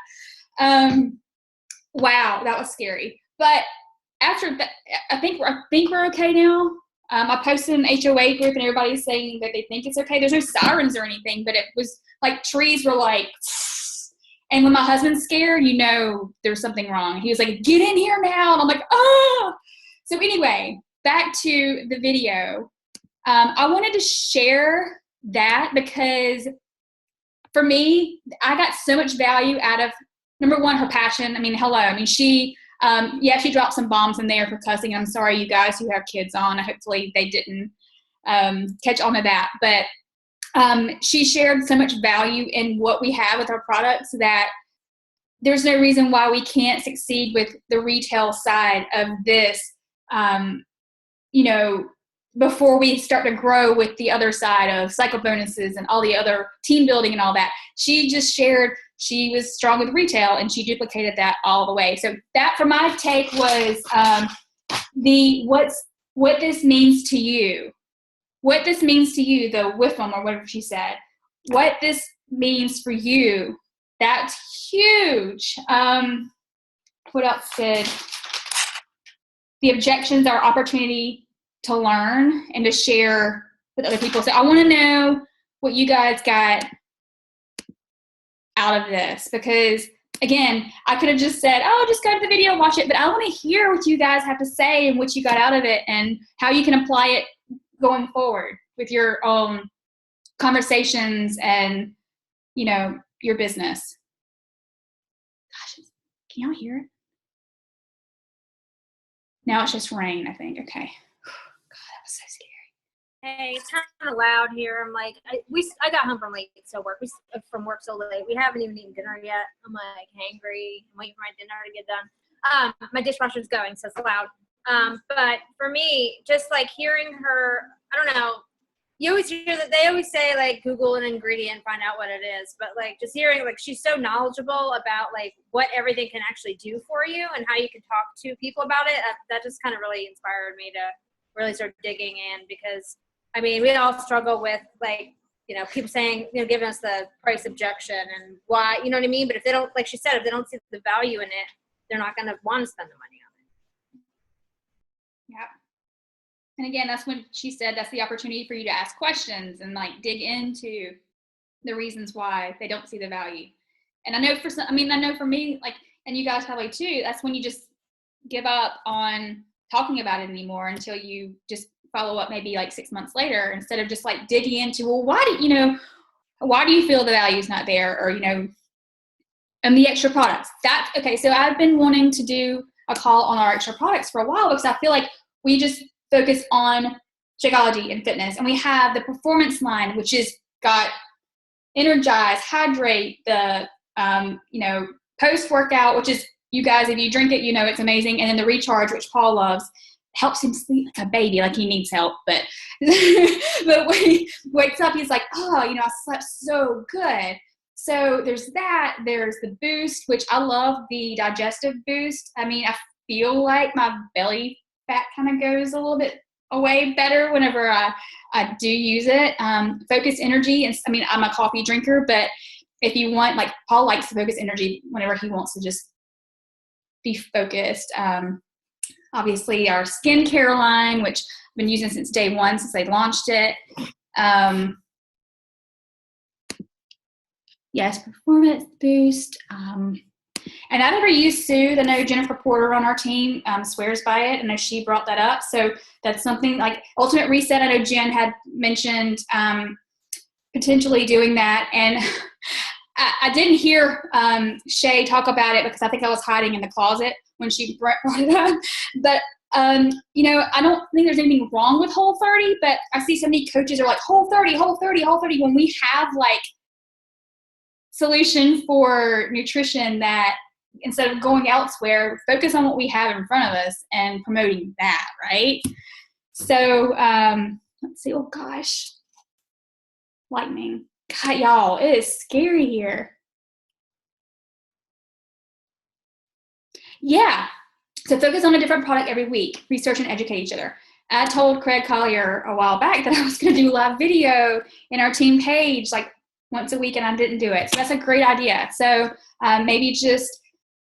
Wow, that was scary. But after that, I think we're okay now. I posted an HOA group and everybody's saying that they think it's okay. There's no sirens or anything, but it was like trees were like, and when my husband's scared, you know there's something wrong. He was like, get in here now. And I'm like, oh. So anyway, back to the video. I wanted to share that because for me, I got so much value out of, number one, her passion. I mean, hello. I mean, she dropped some bombs in there for cussing. I'm sorry, you guys who have kids on. Hopefully they didn't catch on to that. But she shared so much value in what we have with our products that there's no reason why we can't succeed with the retail side of this, before we start to grow with the other side of cycle bonuses and all the other team building and all that. She just shared she was strong with retail and she duplicated that all the way. So that for my take was what this means to you. What this means to you, the WIFM or whatever she said, what this means for you, that's huge. What else did? The objections are opportunity to learn and to share with other people. So I want to know what you guys got out of this, because again, I could have just said, oh, just go to the video, watch it, but I want to hear what you guys have to say and what you got out of it and how you can apply it going forward with your own conversations and, your business. Gosh, can y'all hear it? Now it's just rain, I think. Okay. God, that was so scary. Hey, it's kind of loud here. I'm like, I got home from work so late. We haven't even eaten dinner yet. I'm like hangry. I'm waiting for my dinner to get done. My dishwasher's going, so it's loud. But for me, just like hearing her, I don't know. You always hear that they always say like Google an ingredient, find out what it is. But like just hearing like she's so knowledgeable about like what everything can actually do for you and how you can talk to people about it. That just kind of really inspired me to really start digging in, because I mean we all struggle with like people saying giving us the price objection and why, you know what I mean. But if they don't, like she said, if they don't see the value in it, they're not going to want to spend the money on it. Yeah. And again, that's when she said that's the opportunity for you to ask questions and like dig into the reasons why they don't see the value. And I know for me, like, and you guys probably too, that's when you just give up on talking about it anymore until you just follow up maybe like 6 months later, instead of just like digging into, well, why do you feel the value is not there? Or, and the extra products. Okay. So I've been wanting to do a call on our extra products for a while because I feel like we just focus on Shakeology and fitness, and we have the performance line, which is got Energize, Hydrate, the post workout, which is, you guys, if you drink it, it's amazing, and then the Recharge, which Paul loves, helps him sleep like a baby, like he needs help, but but when he wakes up, he's like, oh, I slept so good. So there's that. There's the Boost, which I love, the digestive boost. I mean, I feel like my belly fat kind of goes a little bit away better whenever I do use it. Focus Energy, and I mean, I'm a coffee drinker, but if you want, like Paul likes Focus Energy whenever he wants to just be focused. Obviously our skincare line, which I've been using since day one, since they launched it. Yes, Performance Boost. And I never used Soothe. I know Jennifer Porter on our team swears by it. I know she brought that up. So that's something like Ultimate Reset. I know Jen had mentioned potentially doing that. And I didn't hear Shay talk about it because I think I was hiding in the closet when she brought it up. But, I don't think there's anything wrong with Whole30, but I see so many coaches are like, Whole30, Whole30, Whole30, when we have like solution for nutrition that instead of going elsewhere, focus on what we have in front of us and promoting that, right? So let's see. Oh gosh, lightning. God, y'all, it is scary here. Yeah. So focus on a different product every week. Research and educate each other. I told Craig Collier a while back that I was going to do live video in our team page like once a week, and I didn't do it. So that's a great idea. So maybe just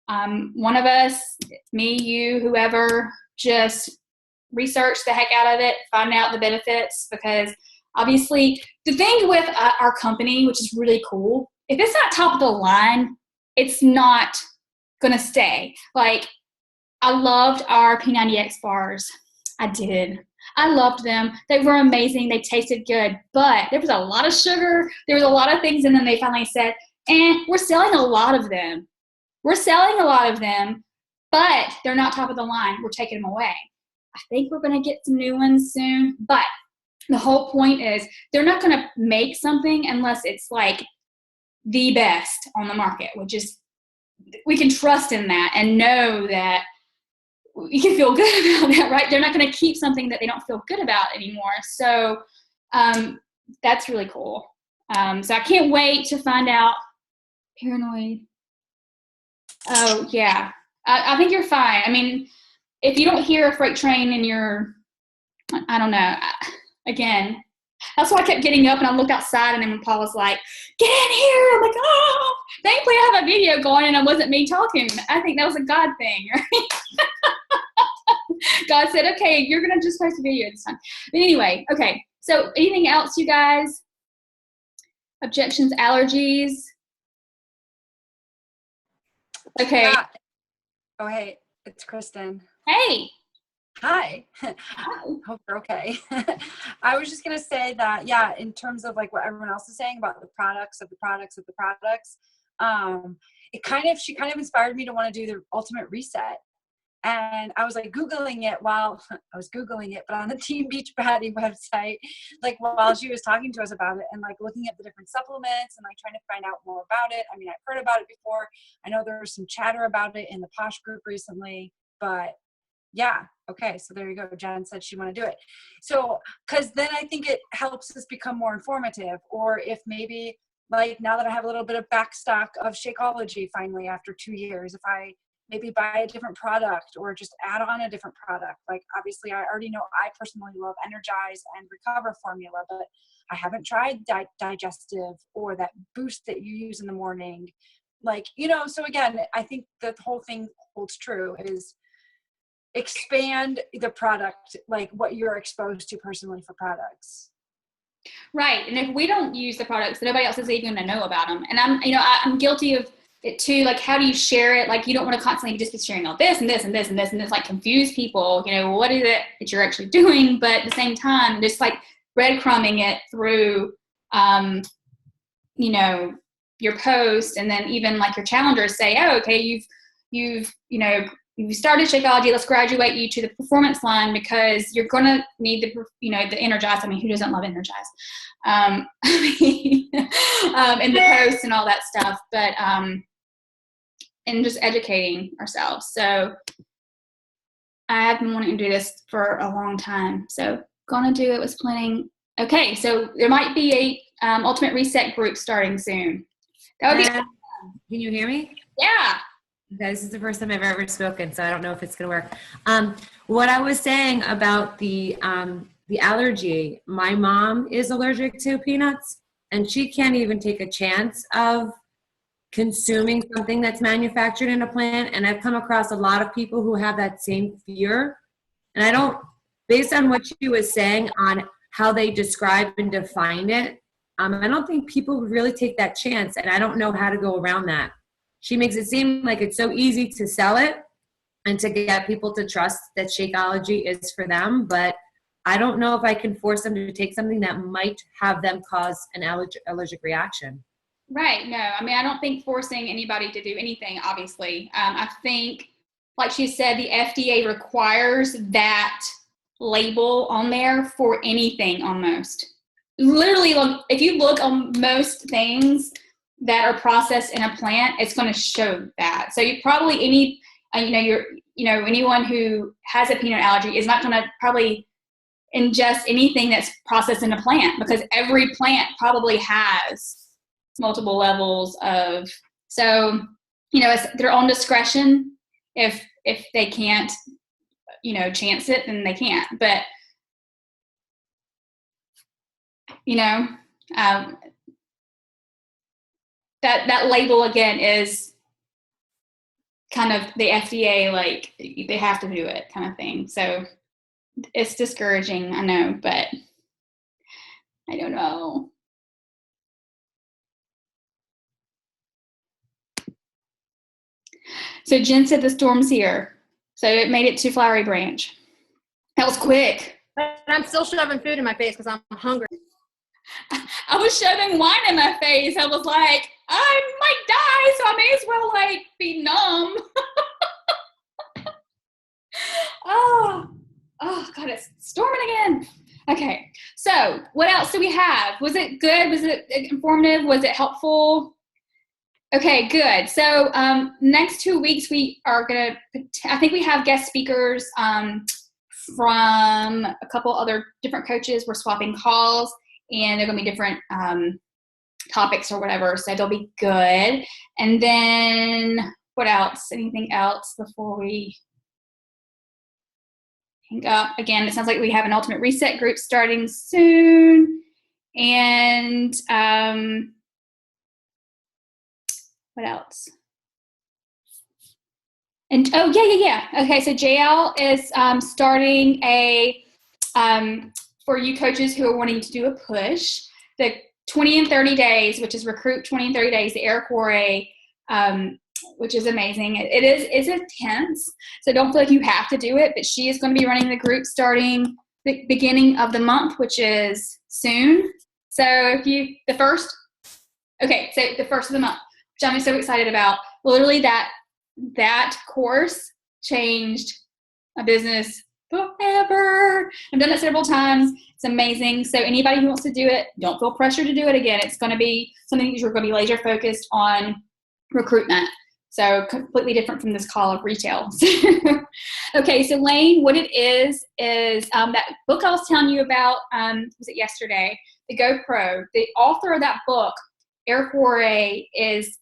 one of us, me, you, whoever, just research the heck out of it, find out the benefits, because obviously the thing with our company, which is really cool, if it's not top of the line, it's not going to stay. Like, I loved our P90X bars. I did. I loved them. They were amazing. They tasted good, but there was a lot of sugar. There was a lot of things, and then they finally said, we're selling a lot of them. We're selling a lot of them, but they're not top of the line. We're taking them away. I think we're going to get some new ones soon, but the whole point is they're not going to make something unless it's like the best on the market, which is, we can trust in that and know that we can feel good about that, right? They're not going to keep something that they don't feel good about anymore. So that's really cool. So I can't wait to find out. Paranoid. Oh, yeah. I think you're fine. I mean, if you don't hear a freight train and you're, I don't know. Again, that's why I kept getting up and I looked outside, and then when Paul was like, get in here, I'm like, oh, thankfully I have a video going and it wasn't me talking. I think that was a God thing, right? God said, okay, you're going to just post a video this time. But anyway, okay. So anything else, you guys? Objections, allergies? Okay. Yeah. Oh, hey, it's Kristen. Hey. Hi. Hope you're okay. I was just going to say that, yeah, in terms of like what everyone else is saying about the products of the products of the products, she kind of inspired me to want to do the Ultimate Reset. And I was like Googling it while I was Googling it, but on the Team Beachbody website, like while she was talking to us about it and like looking at the different supplements and like trying to find out more about it. I mean, I've heard about it before. I know there was some chatter about it in the Posh group recently, but yeah. Okay. So there you go. Jen said she want to do it. So, cause then I think it helps us become more informative, or if maybe like now that I have a little bit of backstock of Shakeology finally after 2 years, if I maybe buy a different product or just add on a different product. Like obviously I already know I personally love Energize and Recover formula, but I haven't tried digestive or that boost that you use in the morning. Like, you know, so again, I think that the whole thing holds true is expand the product, like what you're exposed to personally for products. Right. And if we don't use the products, nobody else is even going to know about them. And I'm guilty of it too. Like, how do you share it? Like, you don't want to constantly just be sharing all this and this and this and this and this, like confuse people, you know, what is it that you're actually doing? But at the same time, just like breadcrumbing it through, you know, your post, and then even like your challengers say, oh, okay, you've started Shakeology, let's graduate you to the performance line because you're going to need the Energize. I mean, who doesn't love Energize? In the posts and all that stuff, but, and just educating ourselves. So I have been wanting to do this for a long time. So gonna do it, was planning. Okay. So there might be a Ultimate Reset group starting soon. That would be awesome. Can you hear me? Yeah. Okay, this is the first time I've ever spoken, so I don't know if it's going to work. What I was saying about the allergy, my mom is allergic to peanuts, and she can't even take a chance of consuming something that's manufactured in a plant. And I've come across a lot of people who have that same fear. And based on what she was saying on how they describe and define it, I don't think people would really take that chance, and I don't know how to go around that. She makes it seem like it's so easy to sell it and to get people to trust that Shakeology is for them, but I don't know if I can force them to take something that might have them cause an allergic reaction. Right. No, I mean, I don't think forcing anybody to do anything, obviously. I think, like she said, the FDA requires that label on there for anything almost. Literally, if you look on most things that are processed in a plant, it's going to show that. So you probably anyone who has a peanut allergy is not going to probably ingest anything that's processed in a plant, because every plant probably has multiple levels of, so, you know, it's their own discretion. If they can't, you know, chance it, then they can't. But you know, that label again is kind of the FDA, like they have to do it kind of thing. So it's discouraging, I know, but I don't know. So Jen said the storm's here. So it made it to Flowery Branch. That was quick. But I'm still shoving food in my face because I'm hungry. I was shoving wine in my face. I was like, I might die, so I may as well like be numb. Oh God, it's storming again. Okay, so what else do we have? Was it good? Was it informative? Was it helpful? Okay, good. So next 2 weeks we are gonna, I think we have guest speakers from a couple other different coaches. We're swapping calls, and they're gonna be different topics or whatever, so they'll be good. And then what else? Anything else before we hang up? Again, it sounds like we have an Ultimate Reset group starting soon. And what else? And oh yeah. Okay, so JL is starting a for you coaches who are wanting to do a push, the 20 in 30 days, which is Recruit 20 in 30 days, the Eric Worre, which is amazing. It's intense, so don't feel like you have to do it, but she is going to be running the group starting the beginning of the month, which is soon. So the first of the month, which I'm so excited about. Literally that course changed my business forever. I've done it several times. It's amazing. So anybody who wants to do it, don't feel pressure to do it again. It's going to be something that you're going to be laser focused on recruitment. So completely different from this call of retail. Okay, so Lane, what it is that book I was telling you about, was it yesterday? The GoPro. The author of that book, Eric Worre, is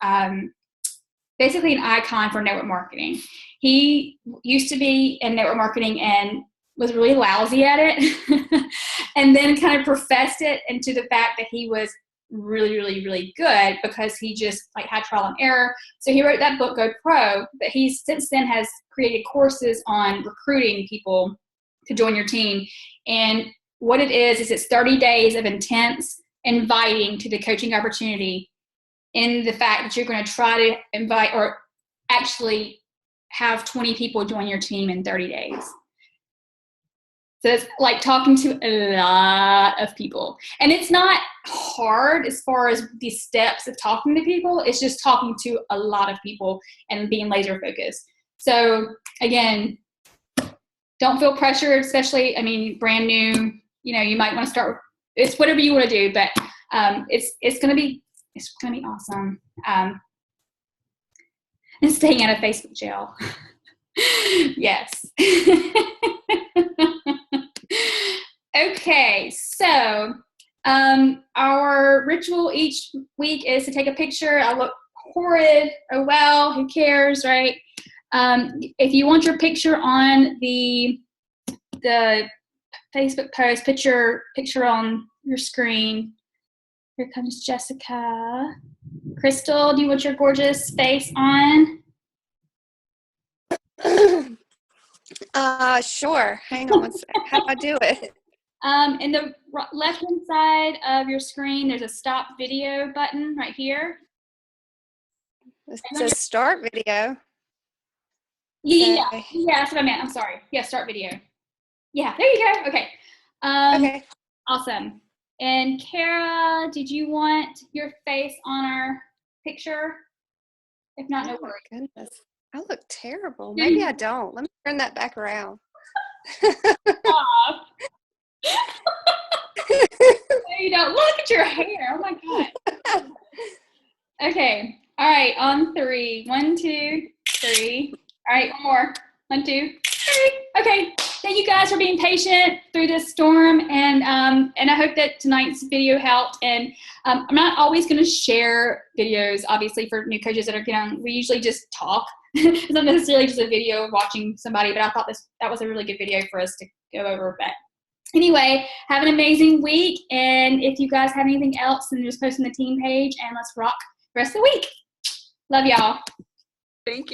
basically an icon for network marketing. He used to be in network marketing and was really lousy at it and then kind of professed it into the fact that he was really, really, really good because he just like had trial and error. So he wrote that book, Go Pro, but he since then has created courses on recruiting people to join your team. And what it is it's 30 days of intense inviting to the coaching opportunity, in the fact that you're going to try to invite or actually have 20 people join your team in 30 days. So it's like talking to a lot of people. And it's not hard as far as the steps of talking to people. It's just talking to a lot of people and being laser focused. So again, don't feel pressured, especially, brand new, you might want to start, it's whatever you want to do, but it's going to be awesome. And staying out of Facebook jail. Yes. Okay, so our ritual each week is to take a picture. I look horrid. Oh well, who cares, right? If you want your picture on the Facebook post, put your picture on your screen. Here comes Jessica. Crystal, do you want your gorgeous face on? Sure. Hang on one sec. How do I do it? In the left-hand side of your screen, there's a stop video button right here. It says start video. Yeah, Okay. yeah, that's what I meant. I'm sorry. Yeah, start video. Yeah, there you go. Okay. Okay. Awesome. And Kara, did you want your face on our picture? If not, no Oh my worries. goodness. I look terrible. Maybe I don't. Let me turn that back around. Stop. There you go. Look at your hair. Oh my God. Okay. All right. On 3. 1, 2, 3. All right. One more. 1, 2, 3. Okay. Thank you guys for being patient through this storm, and I hope that tonight's video helped. And I'm not always going to share videos, obviously, for new coaches that are getting. We usually just talk. It's not necessarily just a video of watching somebody, but I thought that was a really good video for us to go over. But Anyway, have an amazing week. And if you guys have anything else, then just post on the team page and let's rock the rest of the week. Love y'all. Thank you.